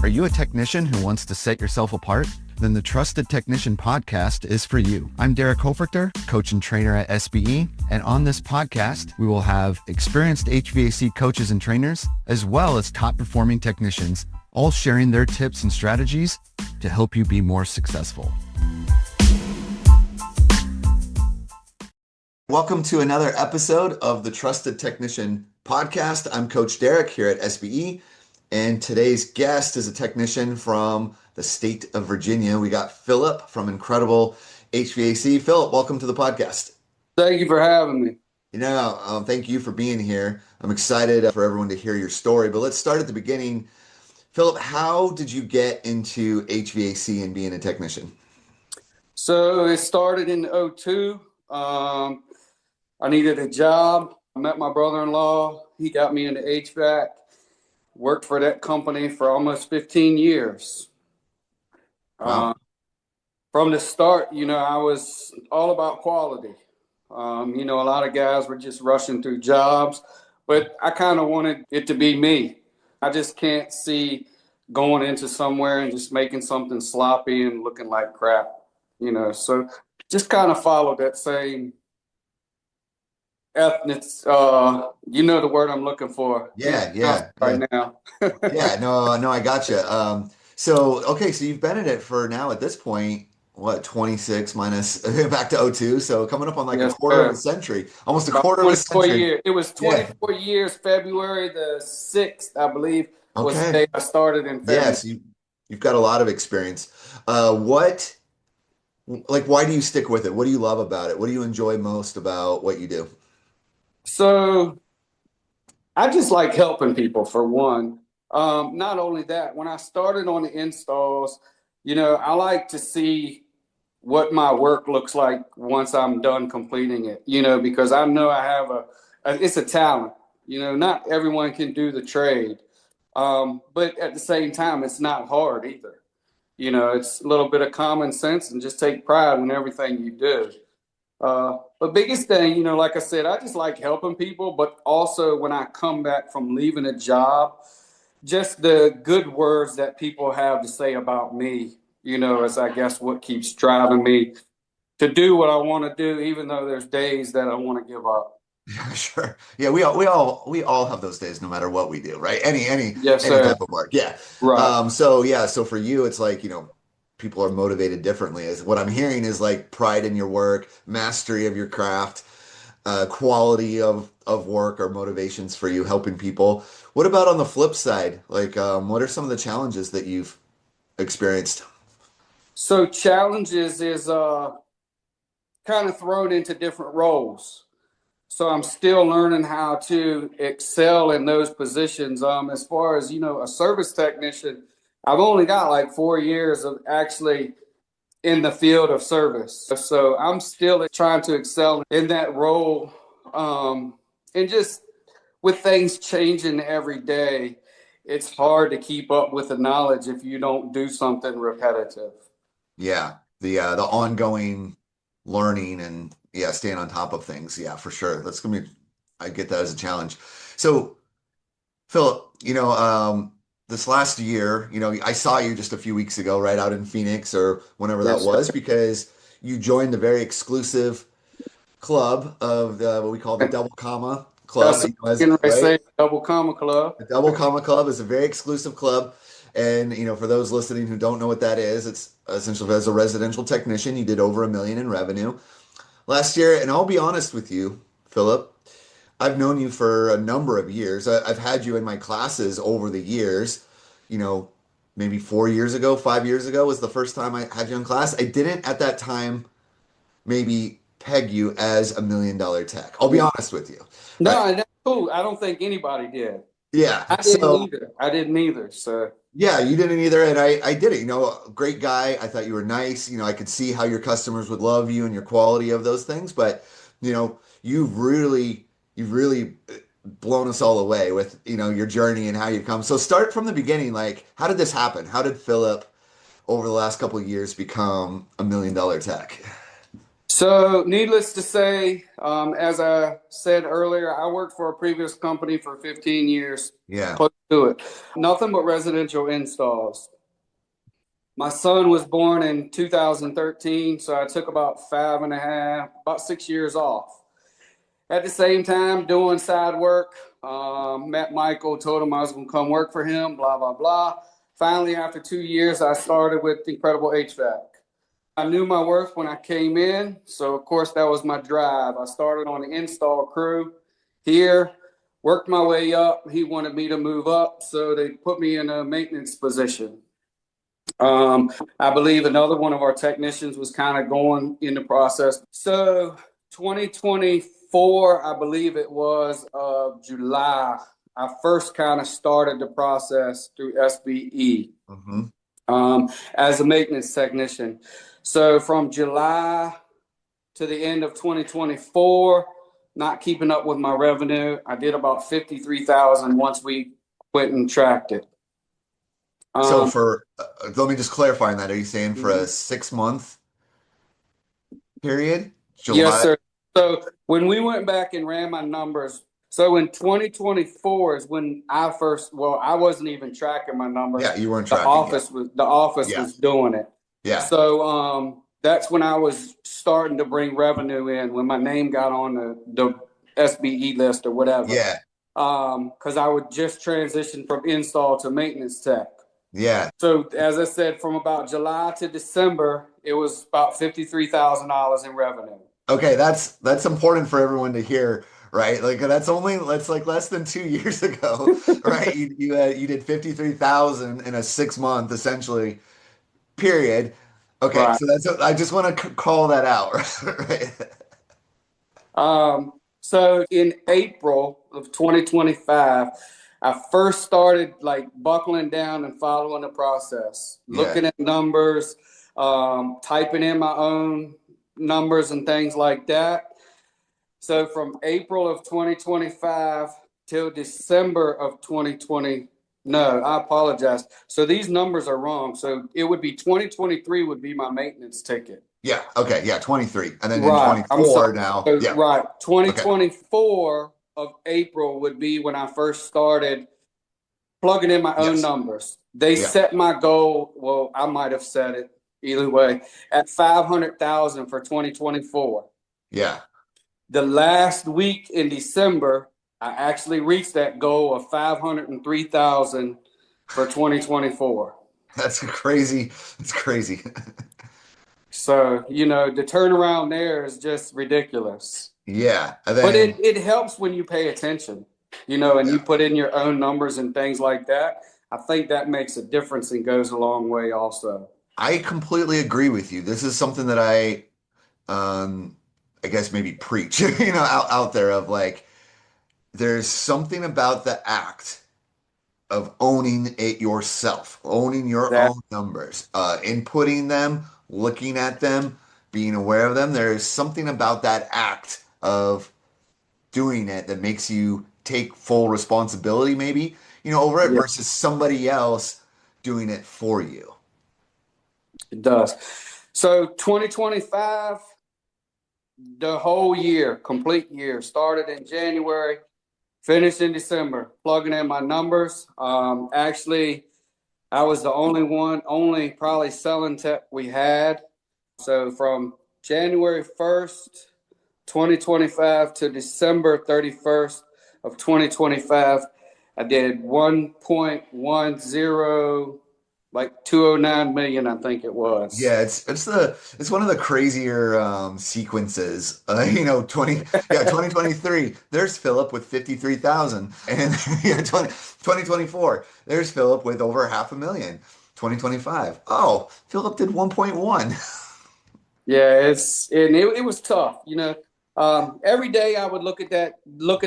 Are you a technician who wants to set yourself apart? Then the Trusted Technician podcast is for you. I'm Derek Hofrichter, coach and trainer at SBE, and on this podcast, we will have experienced HVAC coaches and trainers, as well as top-performing technicians, all sharing their tips and strategies to help you be more successful. Welcome to another episode of the Trusted Technician podcast. I'm Coach Derek here at SBE. And today's guest is a technician from the state of Virginia. We got Philip from Incredible HVAC. Philip, welcome to the podcast. Thank you for having me. Thank you for being here. I'm excited for everyone to hear your story, but let's start at the beginning. Philip, how did you get into HVAC and being a technician? So it started in '02. I needed a job. I met my brother-in-law. He got me into HVAC. Worked for that company for almost 15 years. Wow. From the start, I was all about quality. A lot of guys were just rushing through jobs, but I kind of wanted it to be me. I just can't see going into somewhere and just making something sloppy and looking like crap, so just kind of followed that same ethnic, the word I'm looking for. Yeah. Right now. No, I gotcha. So you've been in it for now at this point, what, 26 minus back to '02, so coming up on like Yes, a quarter sir. of a century, almost a About quarter of a 24 century. years. It was 24 years, February the 6th, I believe, was the Okay. day I started in February. Yes, you've got a lot of experience. Why do you stick with it? What do you love about it? What do you enjoy most about what you do? So I just like helping people, for one. Not only that, when I started on the installs, I like to see what my work looks like once I'm done completing it, because I know I have it's a talent. Not everyone can do the trade. But at the same time, it's not hard either. It's a little bit of common sense and just take pride in everything you do. But biggest thing, like I said, I just like helping people, but also when I come back from leaving a job, just the good words that people have to say about me, is I guess what keeps driving me to do what I want to do, even though there's days that I want to give up. Yeah, sure. Yeah, we all have those days no matter what we do, right? Any Yes, any sir. type of work. Yeah. Right. So for you it's like, people are motivated differently. Is what I'm hearing is like pride in your work, mastery of your craft, quality of work are motivations for you helping people. What about on the flip side? Like what are some of the challenges that you've experienced? So challenges is kind of thrown into different roles. So I'm still learning how to excel in those positions. As far as, a service technician, I've only got like 4 years of actually in the field of service. So I'm still trying to excel in that role. And just with things changing every day, it's hard to keep up with the knowledge if you don't do something repetitive. Yeah, the ongoing learning and yeah, staying on top of things. Yeah, for sure. I get that as a challenge. So, Philip, this last year, I saw you just a few weeks ago, right out in Phoenix or whenever that Yes, sir. was, because you joined the very exclusive club of what we call the Double Comma Club, That's what I right? say, double comma club. The Double Comma Club is a very exclusive club. And, for those listening who don't know what that is, it's essentially as a residential technician, you did over $1 million in revenue last year. And I'll be honest with you, Philip, I've known you for a number of years. I've had you in my classes over the years. Maybe 4 years ago, 5 years ago was the first time I had you in class. I didn't at that time maybe peg you as $1 million tech. I'll be honest with you. No, Right? and that's cool. I don't think anybody did. Yeah. I didn't So either. I didn't either. So yeah, you didn't either, and I did it. Great guy. I thought you were nice. I could see how your customers would love you and your quality of those things. But you've really blown us all away with your journey and how you've come. So start from the beginning. Like, how did this happen? How did Philip over the last couple of years become $1 million tech? So, needless to say, as I said earlier, I worked for a previous company for 15 years, Yeah. close to it. Nothing but residential installs. My son was born in 2013, so I took about 6 years off. At the same time, doing side work, met Michael, told him I was going to come work for him, blah, blah, blah. Finally, after 2 years, I started with Incredible HVAC. I knew my worth when I came in, so of course that was my drive. I started on the install crew here, worked my way up. He wanted me to move up, so they put me in a maintenance position. I believe another one of our technicians was kind of going in the process. So 2024, I believe it was July, I first kind of started the process through SBE Hmm. as a maintenance technician. So from July to the end of 2024, not keeping up with my revenue, I did about 53,000 once we went and tracked it. So Um, let me just clarify on that. Are you saying for a mhm. 6 month period? Yes, July? sir. So when we went back and ran my numbers, so in 2024 is when I wasn't even tracking my numbers. Yeah, you weren't The tracking yet. office was Yes. doing it. Yeah. So that's when I was starting to bring revenue in, when my name got on the SBE list or whatever. Yeah. Because I would just transition from install to maintenance tech. Yeah. So as I said, from about July to December, it was about $53,000 in revenue. Okay, that's important for everyone to hear, right? Like that's like less than 2 years ago, right? You did 53,000 in a 6 month essentially period. Okay, Right. so I just want to call that out, right? So in April of 2025, I first started like buckling down and following the process, Yeah. looking at numbers, typing in my own numbers and things like that. So from April of 2025 till December of 2020, no, I apologize. So these numbers are wrong. So it would be 2023 would be my maintenance ticket. Yeah. Okay. Yeah. 23. And then in Right. I'm sorry. 24 now. So, Yeah. right. Okay. 2024 of April would be when I first started plugging in my own Yes. numbers. They Yeah. set my goal. Well, I might have set it either way at 500,000 for 2024. Yeah. The last week in December, I actually reached that goal of 503,000 for 2024. That's crazy. It's crazy. So, the turnaround there is just ridiculous. Yeah. And But then it helps when you pay attention, and you yeah, put in your own numbers and things like that. I think that makes a difference and goes a long way also. I completely agree with you. This is something that um I guess maybe preach, out there of like there's something about the act of owning it yourself, owning your That own numbers, inputting them, looking at them, being aware of them. There is something about that act of doing it that makes you take full responsibility, maybe, over it Yeah, versus somebody else doing it for you. it does. So 2025, the whole year, complete year, started in January, finished in December, plugging in my numbers. Actually, I was the only probably selling tech we had. So from January 1st, 2025 to December 31st of 2025, I did 1.10, like 209 million, I think it was. Yeah, it's one of the crazier sequences. 2023. There's Philip with 53,000, and yeah, 2024. There's Philip with over 500,000. 2025. Oh, Philip did 1.1. Yeah, it was tough. Every day I would look at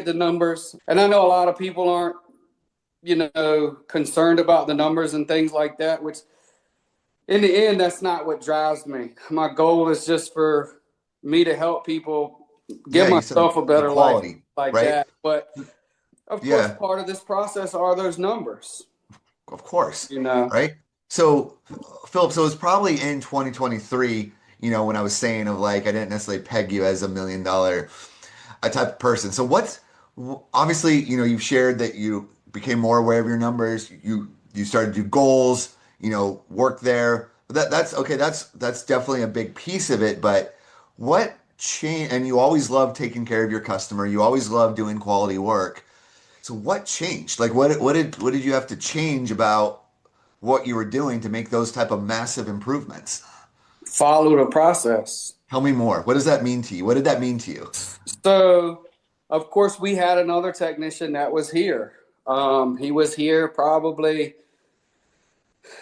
the numbers, and I know a lot of people aren't, concerned about the numbers and things like that, which in the end, that's not what drives me. My goal is just for me to help people give Yeah, you said myself a better life equality, like right? that. But of course, Yeah, part of this process are those numbers, of course, you know. right? So, Philip, so it's probably in 2023, when I was saying of like, I didn't necessarily peg you as $1 million a type of person. So what's obviously, you've shared that you became more aware of your numbers. You started to do goals, work there. That's okay. That's definitely a big piece of it. But what change? And you always love taking care of your customer. You always love doing quality work. So what changed? Like what did you have to change about what you were doing to make those type of massive improvements? Follow the process. Tell me more. What does that mean to you? What did that mean to you? So, of course, we had another technician that was here. He was here probably,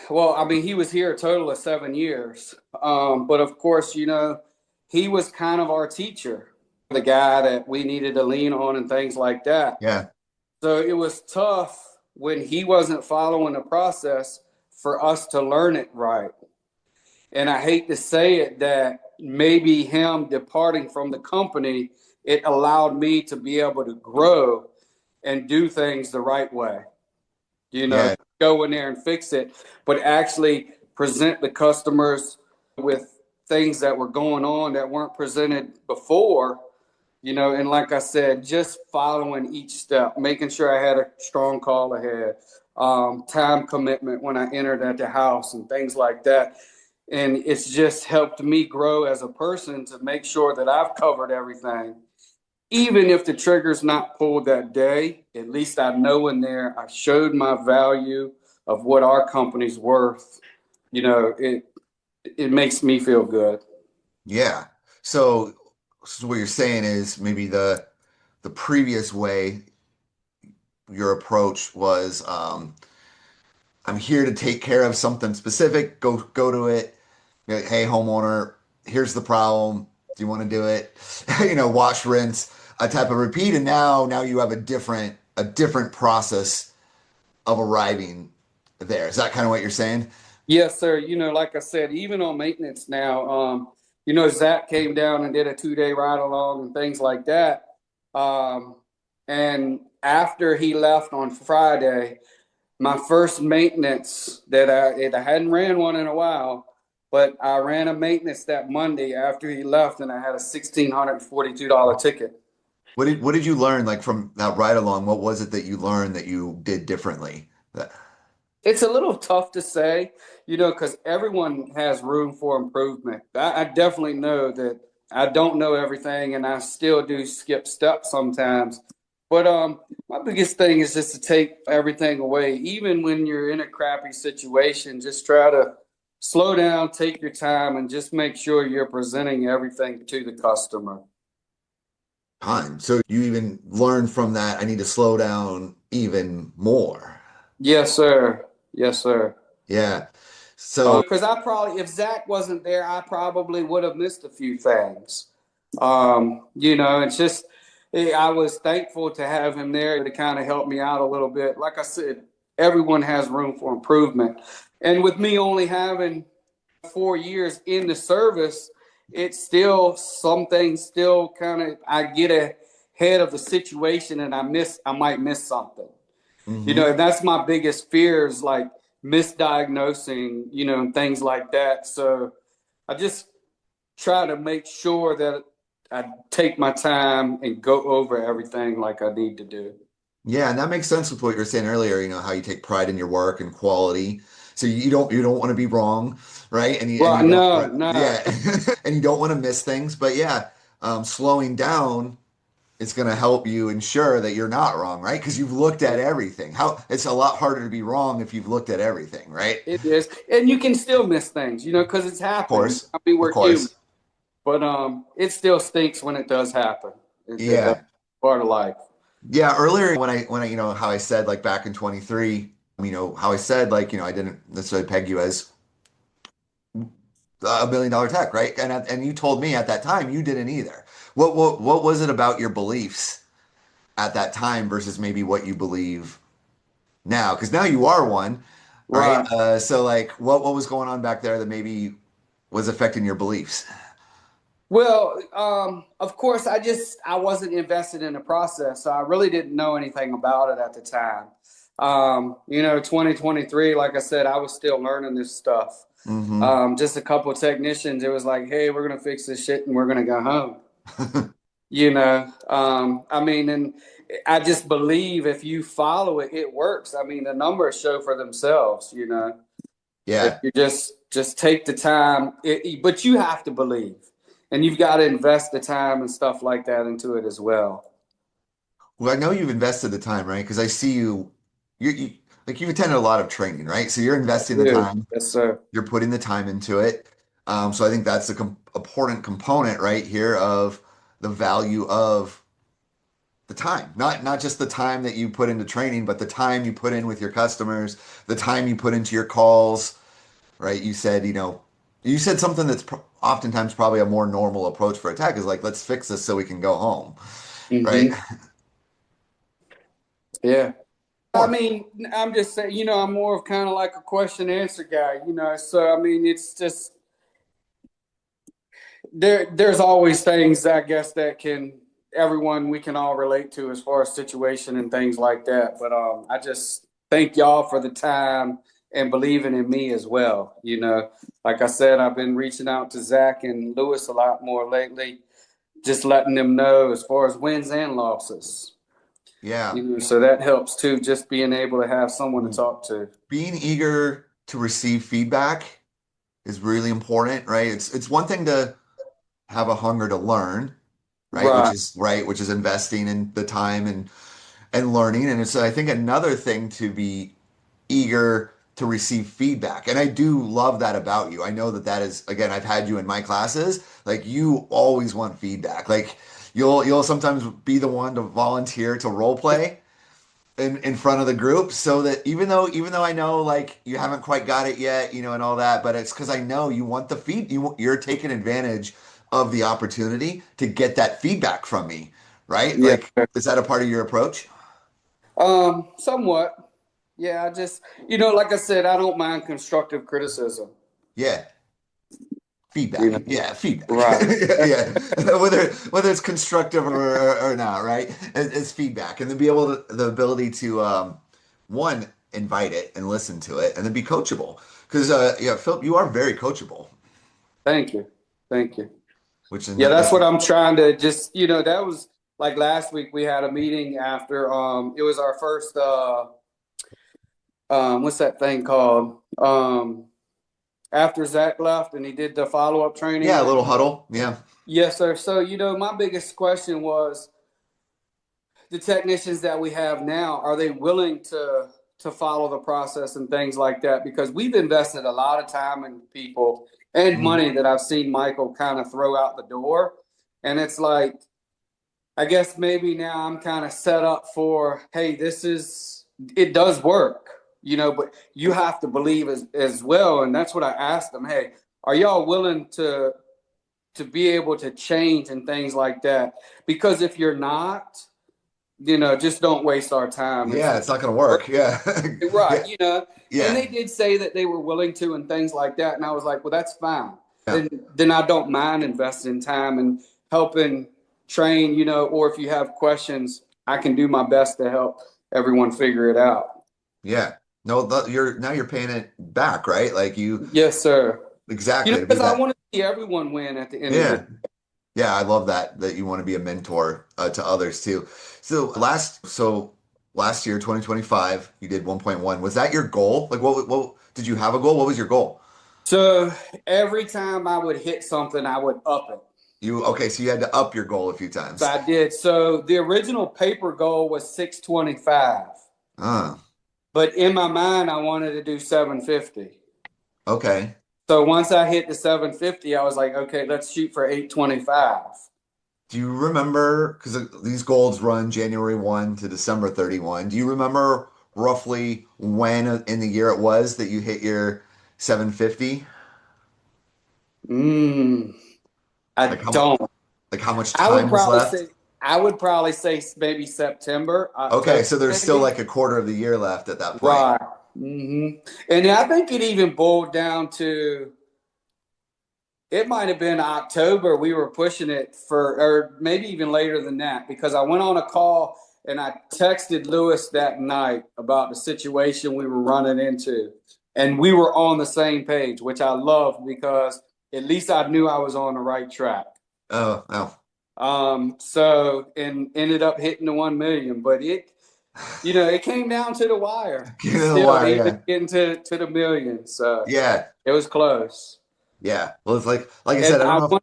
well, I mean, he was here a total of 7 years. But of course, he was kind of our teacher, the guy that we needed to lean on and things like that. Yeah. So it was tough when he wasn't following the process for us to learn it right. And I hate to say it that maybe him departing from the company, it allowed me to be able to grow and do things the right way. Yeah. Go in there and fix it, but actually present the customers with things that were going on that weren't presented before. And like I said, just following each step, making sure I had a strong call ahead, time commitment when I entered at the house and things like that. And it's just helped me grow as a person to make sure that I've covered everything. Even if the trigger's not pulled that day, at least I know in there I showed my value of what our company's worth. It makes me feel good. Yeah. So what you're saying is maybe the previous way your approach was I'm here to take care of something specific. Go to it. Hey, homeowner, here's the problem. Do you want to do it? Wash, rinse, a type of repeat. And now you have a different process of arriving there. Is that kind of what you're saying? Yes, sir. Like I said, even on maintenance now, Zach came down and did a 2-day ride along and things like that. And after he left on Friday, my first maintenance that I hadn't ran one in a while, but I ran a maintenance that Monday after he left, and I had a $1,642 ticket. What did you learn like from that ride along? What was it that you learned that you did differently? That, It's a little tough to say, because everyone has room for improvement. I definitely know that I don't know everything, and I still do skip steps sometimes. But my biggest thing is just to take everything away, even when you're in a crappy situation. Just try to slow down, take your time, and just make sure you're presenting everything to the customer. time. So you even learned from that, I need to slow down even more. Yes, sir. Yes, sir. Yeah. So Because if Zach wasn't there, I probably would have missed a few things. It's just, I was thankful to have him there to kind of help me out a little bit. Like I said, everyone has room for improvement. And with me only having 4 years in the service, it's still, some things still kind of, I get ahead of the situation and I might miss something. mhm. And that's my biggest fear is like misdiagnosing, and things like that. So I just try to make sure that I take my time and go over everything like I need to do. Yeah, and that makes sense with what you were saying earlier, how you take pride in your work and quality. So you don't want to be wrong, right? And Well, you don't no, right, no. yeah. And you don't want to miss things. But yeah, slowing down is going to help you ensure that you're not wrong, right? Because you've looked at everything. How it's a lot harder to be wrong if you've looked at everything, right? It is. And you can still miss things, because it's Of happened. course. I mean, Of we're human, course. but it still stinks when it does happen. That's Yeah. part of life. Yeah, earlier when I how I said like back in 23, how I said like, I didn't necessarily peg you as $1 million tech, right? And you told me at that time you didn't either. What was it about your beliefs at that time versus maybe what you believe now? Because now you are one, right? Right. So like what was going on back there that maybe was affecting your beliefs? Well, of course, I wasn't invested in the process, so I really didn't know anything about it at the time. 2023, like I said, I was still learning this stuff. Hmm. Just a couple of technicians. It was like, hey, we're gonna fix this shit and we're gonna go home. I mean, and I just believe if you follow it, it works. I mean, the numbers show for themselves. If Yeah. you just take the time, but you have to believe, and you've got to invest the time and stuff like that into it as well. Well, I know you've invested the time, right? Because I see you like you've attended a lot of training, right? So you're investing the Dude, time, yes, sir. you're putting the time into it. So I think that's the important component right here of the value of the time, not just the time that you put into training, but the time you put in with your customers, the time you put into your calls, right? You said something that's oftentimes probably a more normal approach for a tech is like, let's fix this so we can go home, right? Hmm. Yeah. I More. mean, I'm just saying, I'm more of kind of like a question answer guy, So I mean, it's just there's always things I guess that we can all relate to as far as situation and things like that. But I just thank y'all for the time and believing in me as well. Like I said, I've been reaching out to Zach and Lewis a lot more lately, just letting them know as far as wins and losses. Yeah. So that helps too, just being able to have someone to talk to. Being eager to receive feedback is really important, right? It's one thing to have a hunger to learn, right? Right. Which is investing in the time and learning. And it's I think another thing to be eager to receive feedback. And I do love that about you. I know that is again, I've had you in my classes, like you always want feedback. Like you'll sometimes be the one to volunteer to role play in front of the group so that even though I know like you haven't quite got it yet, and all that, but it's because I know you want the you're taking advantage of the opportunity to get that feedback from me, right? Yeah. Like, is that a part of your approach? Somewhat. Yeah, I just, like I said, I don't mind constructive criticism. Yeah. You know, Feedback. Yeah, feedback. right. Yeah. Whether it's constructive or not, right? It's feedback. And then be able to the ability to one, invite it and listen to it and then be coachable. Because yeah, Philip, you are very coachable, Thank you. Thank you. which is Yeah, that's that's what I'm trying to just, that was like last week we had a meeting after it was our first what's that thing called? After Zach left and he did the follow-up yeah, training. a little huddle. Yeah. Yes, sir. So, my biggest question was the technicians that we have now, are they willing to follow the process and things like that? Because we've invested a lot of time in people and Mhm. money that I've seen Michael kind of throw out the door. And it's like, I guess maybe now I'm kind of set up for, hey, it does work, but you have to believe as well. And that's what I asked them. Hey, are y'all willing to be able to change and things like that? Because if you're not, just don't waste our time. Yeah, it's not gonna work. Yeah. Right, Yeah. and Yeah. they did say that they were willing to and things like that. And I was like, well, that's fine. Yeah. Then I don't mind investing time and helping train, or if you have questions, I can do my best to help everyone figure it out. Yeah. No, you're paying it back, right? Like you Yes, sir. exactly to be Because I that. want to see everyone win at the end of the Yeah. day. Yeah, I love that you want to be a mentor to others too. So last year, 2025, you did 1.1. Was that your goal? Like what did you have a goal? What was your goal? So every time I would hit something, I would up it. Okay, so you had to up your goal a few So times. I did. So the original paper goal was 625. Ah, But in my mind, I wanted to do 750. okay. So once I hit the 750, I was like, okay, let's shoot for 825. Do you remember, because these goals run January 1 to December 31, do you remember roughly when in the year it was that you hit your 750? Mm, I Like how much don't. like how much I would time was probably left? say I would probably say maybe September, Okay, October, so there's still maybe. like a quarter of the year left at that point. Right. And I think it even boiled down to it might have been October. We were pushing it or maybe even later than that, because I went on a call and I texted Lewis that night about the situation we were running into. and we were on the same page, which I loved because at least I knew I was on the right track. Oh, oh. So and ended up hitting the 1 million, but it came down to the wire. Get in the Still, wire, even yeah. getting to the million, so Yeah, it was close. yeah. Well, it's like I said, And I don't know if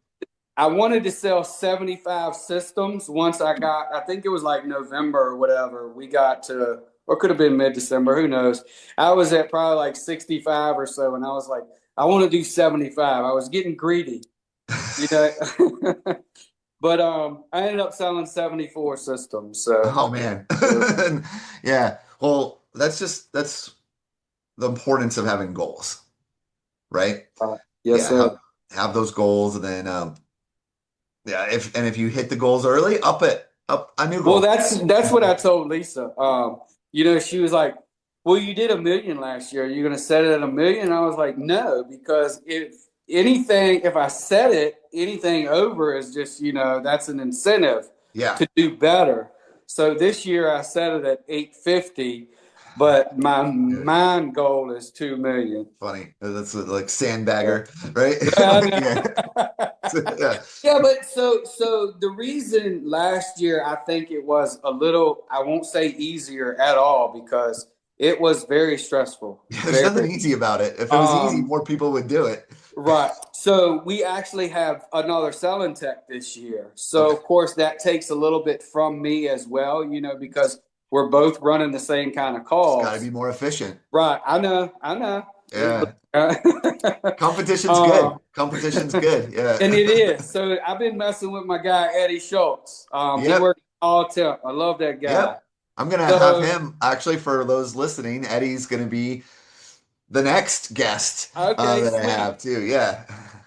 I wanted to sell 75 systems once I think it was like November or whatever. We got to, or it could have been mid-December, who knows. I was at probably like 65 or so, and I was like, I want to do 75. I was getting greedy, you know. But I ended up selling 74 systems. So oh man. Yeah. Well, that's the importance of having goals, right? yes, Yeah, sir. have those goals, and then yeah, if you hit the goals early, up a new Well, goal. that's what I told Lisa. She was like, "Well, you did 1 million last year. Are you going to set it at 1 million?" And I was like, "No, because if I set it, anything over is just, that's an incentive Yeah. to do better. So this year I set it at 850, but my Good. mind goal is 2 million." Funny. That's like Yeah. sandbagger, right? Yeah, I Like, yeah. know. Yeah. Yeah, but so the reason last year I think it was a little, I won't say easier at all, because it was very stressful. Yeah, there's Very. nothing easy about it. If it was easy, um more people would do it. right. So we actually have another selling tech this year. So Okay. of course that takes a little bit from me as well, because we're both running the same kind of It's got to be calls. more efficient. Right. I know. Yeah. Uh, Competition's good. um, Competition's good. Yeah. And it is. So I've been messing with my guy Eddie Schultz. He Yep. works all temp. I love that guy. Yep. I'm gonna have So him actually for those listening. Eddie's gonna be the next guest okay, that I sweet. have too. Yeah.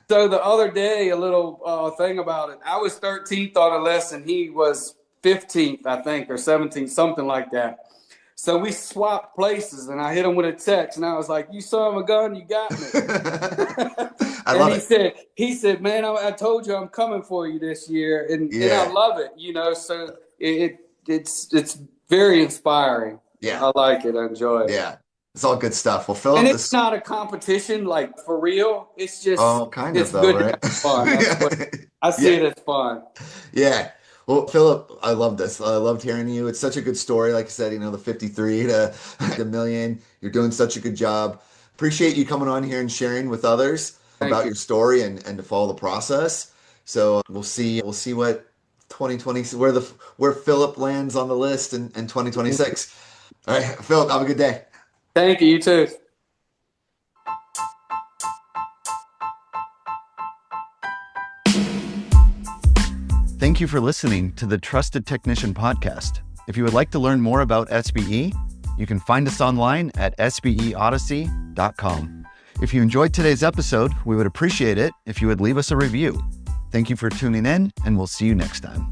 So the other day, a little thing about it. I was 13th on the list, and he was 15th, I think, or 17th, something like that. So we swapped places, and I hit him with a text, and I was like, "You son of a gun, you got me." I And love he it. said, "Man, I told you I'm coming for you this year," and I Yeah. love it. So it's very inspiring. Yeah. I like it. I enjoy it. Yeah. It's all good stuff. Well, And Philip, it's this not a competition, like, for real. It's just oh kind of it's though, good to right? have fun. That's what I see Yeah. it as fun. Yeah. Well, Philip, I love this. I loved hearing you. It's such a good story. Like I said, the 53 to the million. You're doing such a good job. Appreciate you coming on here and sharing with others Thank about you. your story and to follow the process. So we'll see what 2020 where Philip lands on the list in 2026. All right, Philip, have a good day. Thank you. You too. Thank you for listening to the Trusted Technician Podcast. If you would like to learn more about SBE, you can find us online at sbeodyssey.com. If you enjoyed today's episode, we would appreciate it if you would leave us a review. Thank you for tuning in, and we'll see you next time.